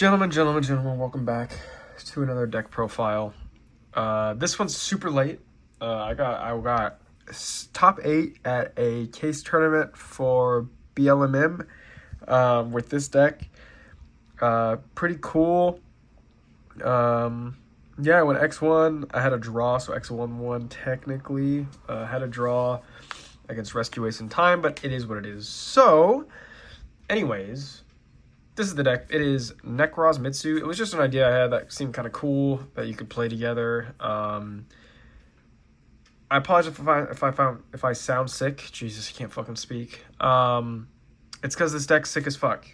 Gentlemen, welcome back to another deck profile. This one's super late. I got top 8 at a case tournament for BLMM with this deck. Pretty cool. Yeah, I went X-1. I had a draw, so X-1 won technically. Had a draw against Rescue Ace in time, but it is what it is. So, anyways, this is the deck. It is Nekroz Mitsu. It was just an idea I had that seemed kind of cool that you could play together. I apologize if I sound sick. Jesus, I can't fucking speak. It's because this deck's sick as fuck.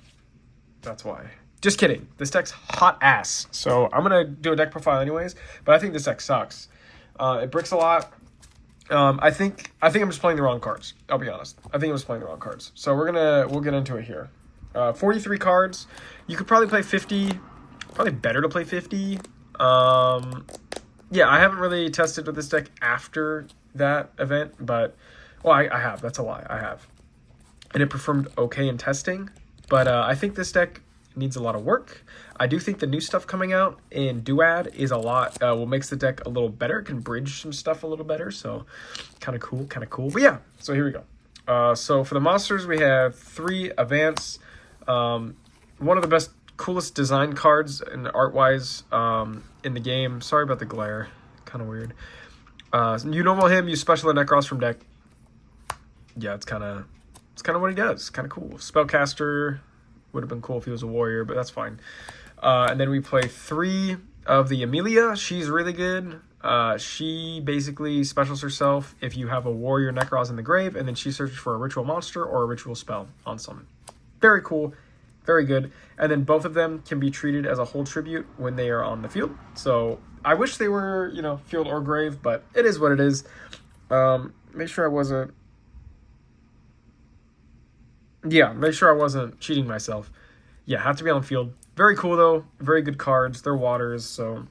That's why. Just kidding. This deck's hot ass. So I'm gonna do a deck profile anyways. But I think this deck sucks. It bricks a lot. I think I'm just playing the wrong cards. I'll be honest. I think I'm just playing the wrong cards. So we'll get into it here. 43 cards. You could probably play 50. Probably better to play 50. Yeah, I haven't really tested with this deck after that event, but well, I have. That's a lie. I have, and it performed okay in testing. But I think this deck needs a lot of work. I do think the new stuff coming out in Duad is a lot. Will makes the deck a little better. Can bridge some stuff a little better. So kind of cool. But yeah. So here we go. So for the monsters, we have 3 Advance. One of the best, coolest design cards and art-wise in the game. Sorry about the glare. Kind of weird. You normal him, you special Nekroz from deck. Yeah, it's kind of what he does. Kind of cool. Spellcaster would have been cool if he was a warrior, but that's fine. And then we play 3 of the Amelia. She's really good. She basically specials herself if you have a warrior Nekroz in the grave, and then she searches for a ritual monster or a ritual spell on summon. Very cool, very good. And then both of them can be treated as a whole tribute when they are on the field. So I wish they were, field or grave, but it is what it is. Make sure I wasn't cheating myself. Yeah, have to be on the field. Very cool though, very good cards. They're waters, so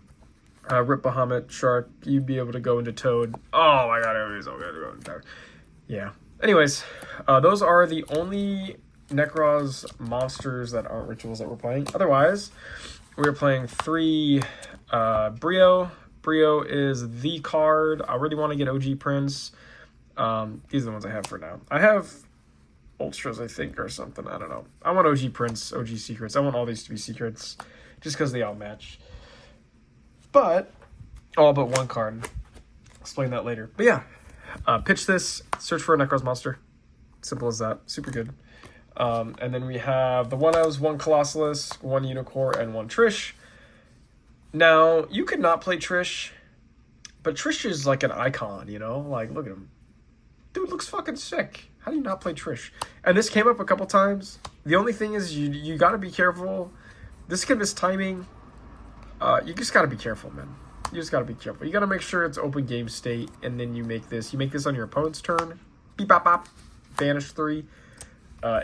Rip Bahamut, Shark, you'd be able to go into Toad. Oh my god, everybody's all good to go into Toad. Yeah. Anyways, those are the only Nekroz monsters that aren't rituals that we're playing. Otherwise, we're playing 3 Brio. Brio is the card. I really want to get OG Prince. These are the ones I have for now. I have Ultras, I think, or something. I don't know. I want OG Prince, OG Secrets. I want all these to be secrets just because they all match. But, all but one card. Explain that later. But yeah, pitch this. Search for a Nekroz monster. Simple as that. Super good. And then we have the 1-ofs, 1 Colossalus, 1 Unicorn, and 1 Trish. Now, you could not play Trish, but Trish is like an icon, Like, look at him. Dude looks fucking sick. How do you not play Trish? And this came up a couple times. The only thing is you got to be careful. This kid miss timing. You just got to be careful, man. You just got to be careful. You got to make sure it's open game state, and then you make this. You make this on your opponent's turn. Beep, bop, bop. Banish 3.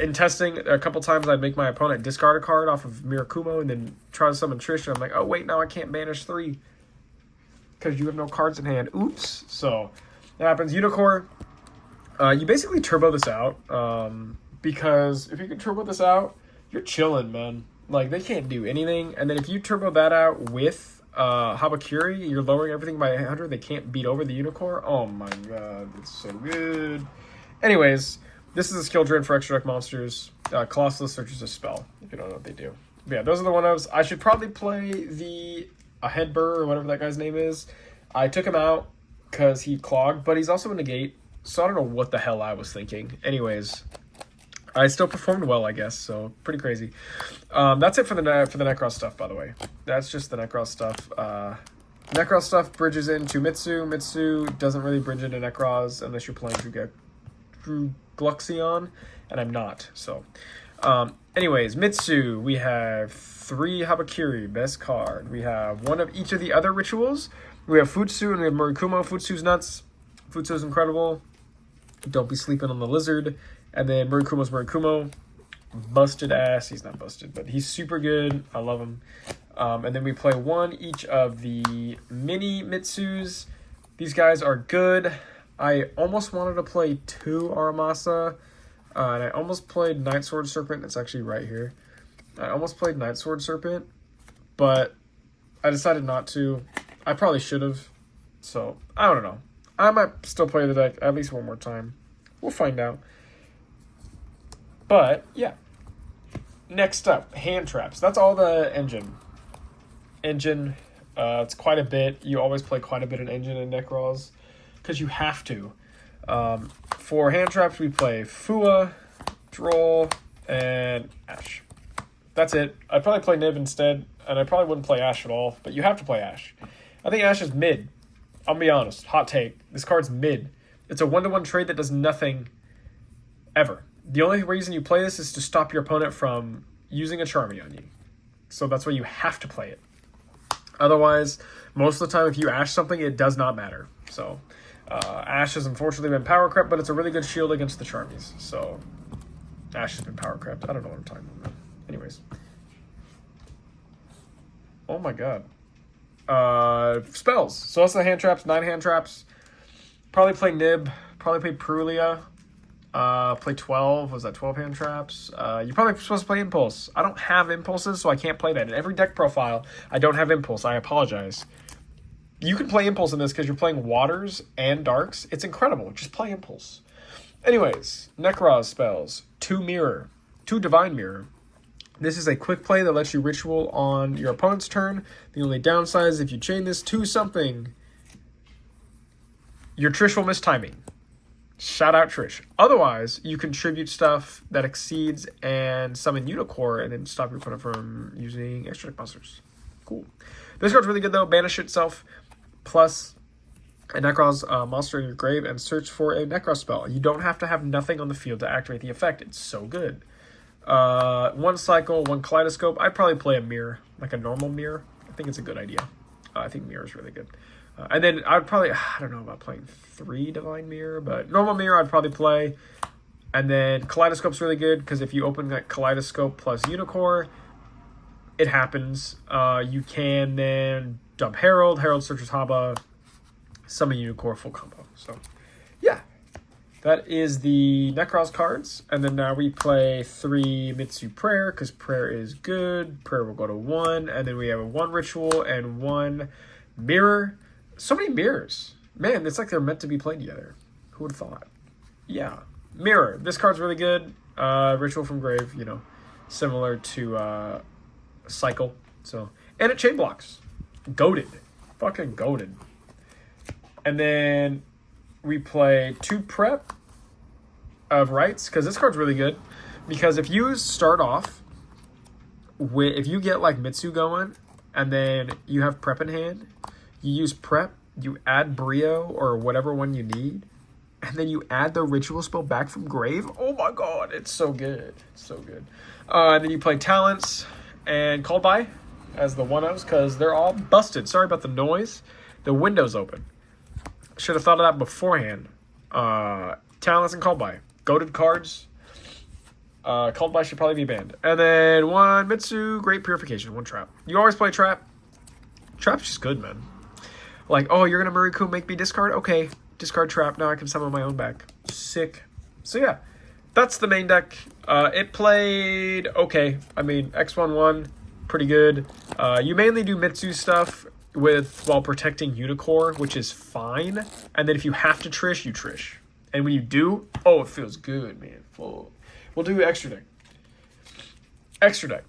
In testing, a couple times I'd make my opponent discard a card off of Mirakumo and then try to summon Trish, and I'm like, oh wait, now I can't banish 3 because you have no cards in hand. Oops. So that happens. Unicorn, you basically turbo this out because if you can turbo this out, you're chilling, man. Like, they can't do anything. And then if you turbo that out with Habakiri, you're lowering everything by 100. They can't beat over the Unicorn. Oh my god, it's so good. Anyways, this is a skill drain for extra deck monsters. Colossalus searches a spell, if you don't know what they do. But yeah, those are the 1-ofs. I should probably play a Headburr or whatever that guy's name is. I took him out because he clogged, but he's also a negate, so I don't know what the hell I was thinking. Anyways, I still performed well, I guess, so pretty crazy. That's it for the Nekroz stuff, by the way. That's just the Nekroz stuff. Nekroz stuff bridges into Mitsu. Mitsu doesn't really bridge into Nekroz unless you're playing Drew Gluxion, and I'm not. So, anyways, Mitsu, we have 3 Habakiri, best card. We have 1 of each of the other rituals. We have Futsu and we have Murikumo. Futsu's nuts. Futsu's incredible. Don't be sleeping on the lizard. And then Murikumo's Murikumo. Busted ass. He's not busted, but he's super good. I love him. And then we play 1 each of the mini Mitsus. These guys are good. I almost wanted to play 2 Aramasa, and I almost played Night Sword Serpent. It's actually right here. I almost played Night Sword Serpent, but I decided not to. I probably should have. So, I don't know. I might still play the deck at least one more time. We'll find out. But, yeah. Next up, hand traps. That's all the engine. It's quite a bit. You always play quite a bit of engine in Nekroz because you have to. For hand traps, we play Fua, Droll, and Ash. That's it. I'd probably play Nib instead, and I probably wouldn't play Ash at all, but you have to play Ash. I think Ash is mid. I'll be honest. Hot take. This card's mid. It's a 1-to-1 trade that does nothing ever. The only reason you play this is to stop your opponent from using a Charmy on you. So that's why you have to play it. Otherwise, most of the time, if you Ash something, it does not matter. So, Ash has unfortunately been power crept, but it's a really good shield against the Charmies. So, Ash has been power crept. I don't know what I'm talking about. Anyways. Oh my god. Spells. So that's the hand traps, 9 hand traps. Probably play Nib. Probably play Perulia. Play 12. Was that 12 hand traps? You're probably supposed to play Impulse. I don't have Impulses, so I can't play that. In every deck profile, I don't have Impulse. I apologize. You can play Impulse in this because you're playing Waters and Darks. It's incredible. Just play Impulse. Anyways, Nekroz spells. 2 Mirror. 2 Divine Mirror. This is a quick play that lets you Ritual on your opponent's turn. The only downside is if you chain this to something, your Trish will miss timing. Shout out Trish. Otherwise, you contribute stuff that exceeds and summon Unicore and then stop your opponent from using extra deck monsters. Cool. This card's really good though. Banish itself plus a Nekroz monster in your grave and search for a Nekroz spell. You don't have to have nothing on the field to activate the effect. It's so good. 1 cycle, 1 kaleidoscope. I'd probably play a mirror, like a normal mirror. I think it's a good idea. I think mirror is really good. And then I'd probably, I don't know about playing 3 Divine Mirror, but normal mirror I'd probably play. And then Kaleidoscope's really good because if you open that Kaleidoscope plus Unicore, it happens. You can then dump Herald, Herald searches Haba, summon Unicore, full combo. So, yeah. That is the Nekroz cards. And then now we play 3 Mitsu Prayer because Prayer is good. Prayer will go to 1. And then we have a 1 Ritual and 1 Mirror. So many mirrors. Man, it's like they're meant to be played together. Who would have thought? Yeah. Mirror. This card's really good. Ritual from Grave, you know, similar to Cycle. So, and it chain blocks. Goated. Fucking goated. And then we play 2 Prep of Rights, because this card's really good. Because if you start off with, if you get like Mitsu going, and then you have Prep in hand, you use Prep, you add Brio or whatever one you need, and then you add the Ritual spell back from Grave. Oh my god, it's so good. It's so good. And then you play Talents and Called By as the 1-ofs, because they're all busted. Sorry about the noise. The window's open. Should have thought of that beforehand. Talents and Called By. Goated cards. Called By should probably be banned. And then 1 Mitsu, Great Purification, 1 Trap. You always play Trap. Trap's just good, man. Like, oh, you're going to Muriku make me discard? Okay, discard Trap. Now I can summon my own back. Sick. So, yeah. That's the main deck. It played okay. I mean, X-1 won. Pretty good. You mainly do Mitsu stuff while protecting Unicore, which is fine. And then if you have to Trish, you Trish. And when you do, oh, it feels good, man. We'll do Extra Deck. Extra Deck.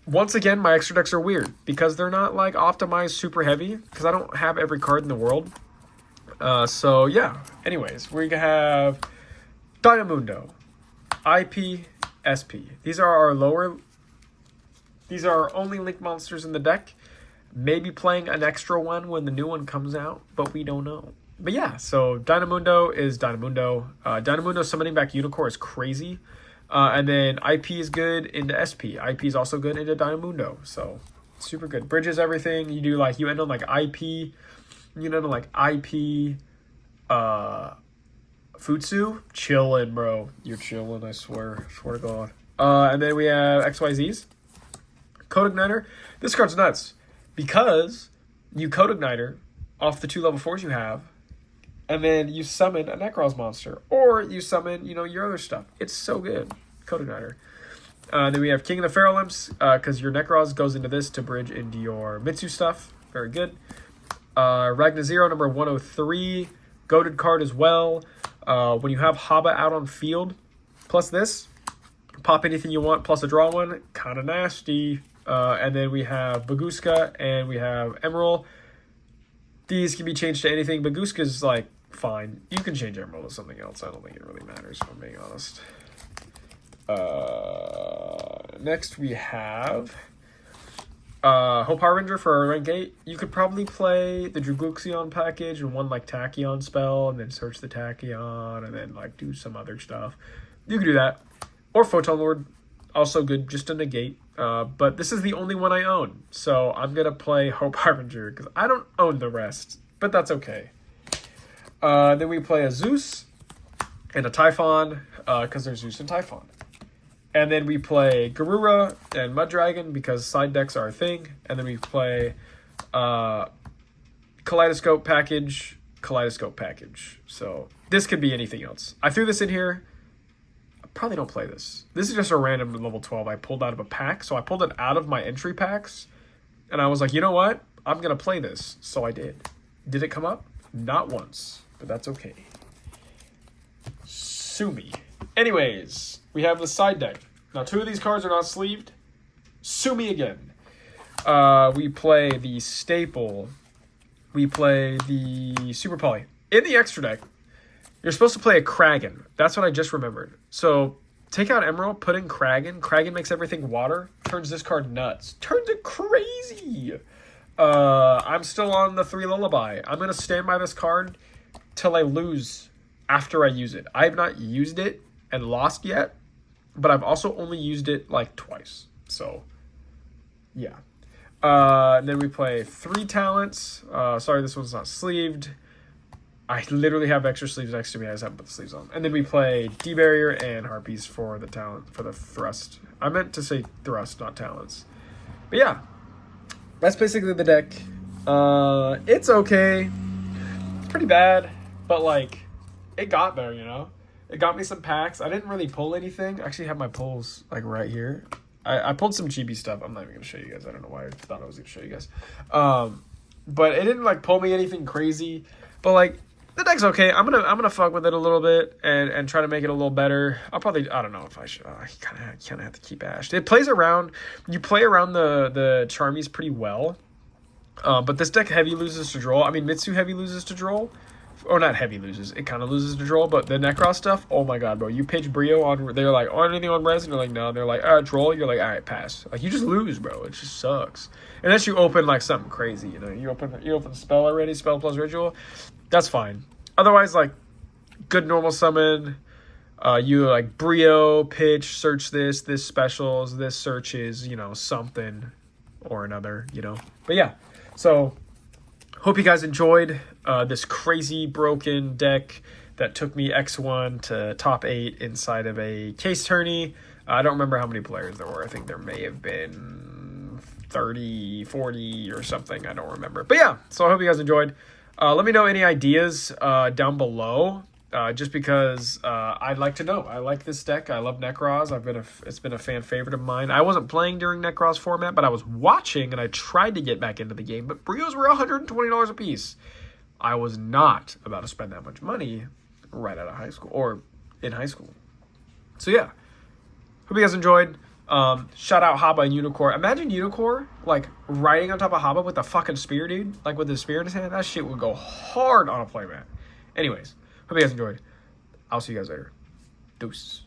Once again, my extra decks are weird because they're not like optimized super heavy because I don't have every card in the world. So yeah. Anyways, we have Dynamundo, IP, SP. These are our only link monsters in the deck. Maybe playing an extra one when the new one comes out, but we don't know. But yeah, so Dynamundo is Dynamundo. Dynamundo summoning back Unicore is crazy. And then IP is good into SP. IP is also good into Dynamundo. So, super good. Bridges everything. You do like, you end on like IP. You end on like IP. Futsu. Chillin', bro. You're chillin', I swear. Swear to God. And then we have XYZs. Code Igniter. This card's nuts. Because you Code Igniter off the 2 level 4s you have. And then you summon a Nekroz monster. Or you summon, your other stuff. It's so good. Code Igniter. Then we have King of the Feral Imps, because your Nekroz goes into this to bridge into your Mitsu stuff. Very good. Ragna Zero, number 103. Goated card as well. When you have Haba out on field, plus this, pop anything you want, plus a draw one. Kind of nasty. And then we have Baguska, and we have Emerald. These can be changed to anything. Baguska's, like, fine. You can change Emerald to something else. I don't think it really matters, if I'm being honest. Next we have Hope Harbinger for rank 8. You could probably play the Drugluxion package and one like Tachyon spell and then search the Tachyon and then like do some other stuff. You could do that. Or Photon Lord, also good just to negate. But this is the only one I own. So I'm going to play Hope Harbinger because I don't own the rest. But that's okay. Then we play a Zeus and a Typhon because there's Zeus and Typhon. And then we play Garura and Mud Dragon because side decks are a thing. And then we play Kaleidoscope package. So this could be anything else. I threw this in here. I probably don't play this. This is just a random level 12 I pulled out of a pack. So I pulled it out of my entry packs. And I was like, you know what? I'm going to play this. So I did. Did it come up? Not once. But that's okay. Sue me. Anyways, we have the side deck. Now, 2 of these cards are not sleeved. Sue me again. We play the staple. We play the Super Poly. In the extra deck, you're supposed to play a Kragan. That's what I just remembered. So, take out Emerald, put in Kragan. Kragan makes everything water. Turns this card nuts. Turns it crazy. I'm still on the 3 Lullaby. I'm going to stand by this card till I lose after I use it. I have not used it and lost yet, but I've also only used it like twice. So, yeah. Then we play 3 talents. Sorry, this one's not sleeved. I literally have extra sleeves next to me. I just haven't put the sleeves on. And then we play D-Barrier and Harpies for the talent, for the thrust. I meant to say thrust, not talents. But yeah, that's basically the deck. It's okay. It's pretty bad, but like, it got there, you know? It got me some packs. I didn't really pull anything. I actually have my pulls like right here. I pulled some chibi stuff. I'm not even going to show you guys. I don't know why I thought I was going to show you guys. But it didn't like pull me anything crazy. But like, the deck's okay. I'm gonna fuck with it a little bit and try to make it a little better. I don't know if I should. I kind of have to keep Ash. It plays around. You play around the Charmies pretty well. But this deck heavy loses to Droll. I mean, Mitsu heavy loses to Droll. Or not heavy loses. It kind of loses to Droll. But the Nekroz stuff, oh my god, bro. You pitch Brio on, they're like, oh, anything on res? And you're like, no. They're like, Droll. You're like, all right, pass. Like, you just lose, bro. It just sucks. Unless you open, like, something crazy, you know. You open spell already, spell plus ritual. That's fine. Otherwise, like, good normal summon. You, like, Brio, pitch, search this specials, this searches, you know, something or another, you know. But yeah, so hope you guys enjoyed this crazy broken deck that took me X-1 to top 8 inside of a case tourney. I don't remember how many players there were. I think there may have been 30, 40 or something. I don't remember. But yeah, so I hope you guys enjoyed. Let me know any ideas down below. Just because I'd like to know. I like this deck. I love Nekroz. It's been a fan favorite of mine. I wasn't playing during Nekroz format, but I was watching and I tried to get back into the game. But Brios were $120 a piece. I was not about to spend that much money right out of high school or in high school. So yeah, hope you guys enjoyed. Shout out Haba and Unicorn. Imagine Unicorn like riding on top of Haba with a fucking spear, dude. Like with his spear in his hand. That shit would go hard on a playmat. Anyways. Hope you guys enjoyed. I'll see you guys later. Deuce.